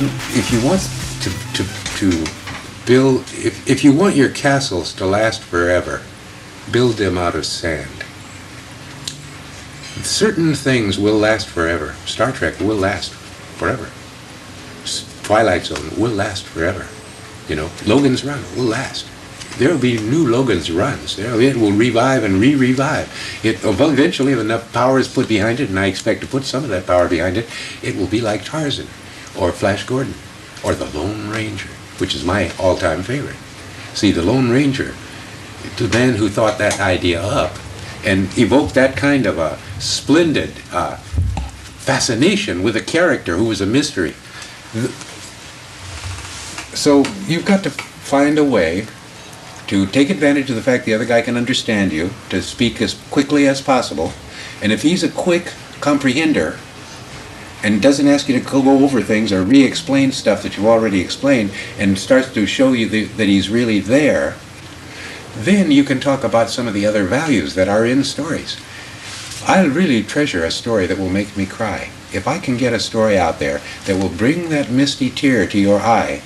if you want to build, if you want your castles to last forever, build them out of sand. Certain things will last forever. Star Trek will last forever. Twilight Zone will last forever. You know, Logan's Run will last. There will be new Logan's runs. It will revive and re-revive. Eventually, if enough power is put behind it, and I expect to put some of that power behind it, it will be like Tarzan, or Flash Gordon, or the Lone Ranger, which is my all-time favorite. See, the Lone Ranger, the man who thought that idea up and evoked that kind of a splendid fascination with a character who was a mystery. So you've got to find a way to take advantage of the fact the other guy can understand you, to speak as quickly as possible, and if he's a quick comprehender and doesn't ask you to go over things or re-explain stuff that you've already explained and starts to show you that he's really there, then you can talk about some of the other values that are in stories. I really treasure a story that will make me cry. If I can get a story out there that will bring that misty tear to your eye,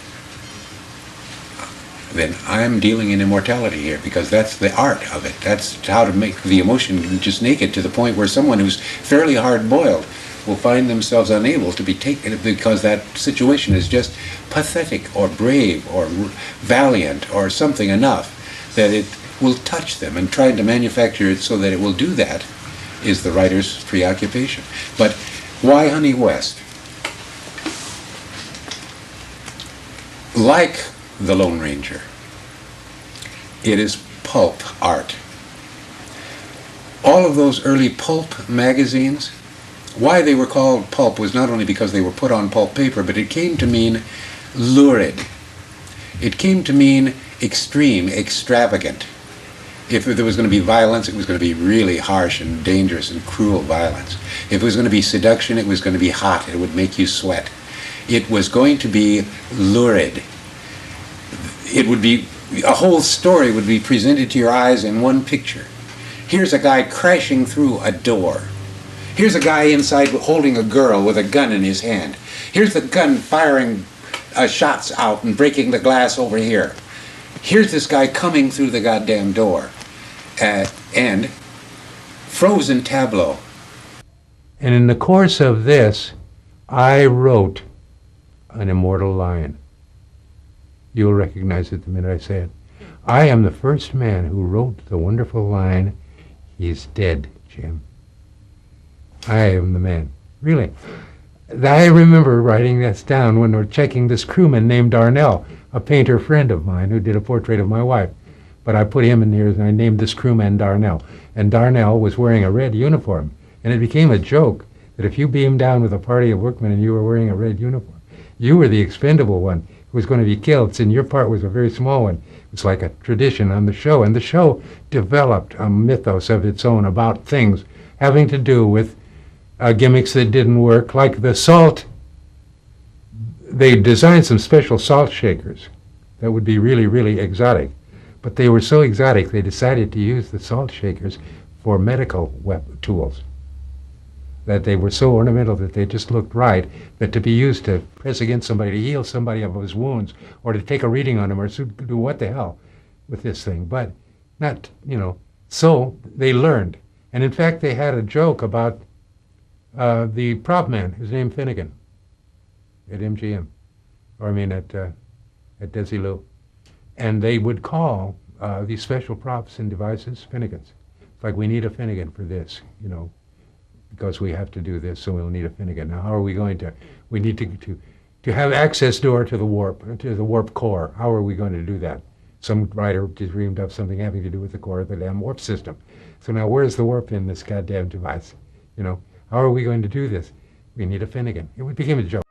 then I'm dealing in immortality here, because that's the art of it. That's how to make the emotion just naked to the point where someone who's fairly hard-boiled will find themselves unable to be taken because that situation is just pathetic or brave or valiant or something enough that it will touch them, and trying to manufacture it so that it will do that is the writer's preoccupation. But why Honey West? Like the Lone Ranger, it is pulp art. All of those early pulp magazines, why they were called pulp was not only because they were put on pulp paper, but it came to mean lurid. It came to mean extreme, extravagant. If there was going to be violence, it was going to be really harsh and dangerous and cruel violence. If it was going to be seduction, it was going to be hot. It would make you sweat. It was going to be lurid. It would be, a whole story would be presented to your eyes in one picture. Here's a guy crashing through a door. Here's a guy inside holding a girl with a gun in his hand. Here's the gun firing shots out and breaking the glass over here. Here's this guy coming through the goddamn door. And frozen tableau. And in the course of this, I wrote an immortal line. You'll recognize it the minute I say it. I am the first man who wrote the wonderful line, "He's dead, Jim." I am the man. Really. I remember writing this down when we were checking this crewman named Darnell, a painter friend of mine who did a portrait of my wife. But I put him in here and I named this crewman Darnell. And Darnell was wearing a red uniform. And it became a joke that if you beamed down with a party of workmen and you were wearing a red uniform, you were the expendable one who was going to be killed, and your part was a very small one. It's like a tradition on the show. And the show developed a mythos of its own about things having to do with gimmicks that didn't work, like the salt. They designed some special salt shakers that would be really, really exotic. But they were so exotic, they decided to use the salt shakers for medical tools. That they were so ornamental that they just looked right, that to be used to press against somebody, to heal somebody of his wounds, or to take a reading on him, or to do what the hell with this thing. But not, so they learned. And in fact, they had a joke about the prop man, his name Finnegan, at MGM, at Desilu. And they would call these special props and devices Finnegans. It's like, we need a Finnegan for this, because we have to do this, so we'll need a Finnegan. Now, how are we going to? We need to have access door to the warp core. How are we going to do that? Some writer just dreamed up something having to do with the core of the damn warp system. So now, where's the warp in this goddamn device? How are we going to do this? We need a Finnegan. It became a joke.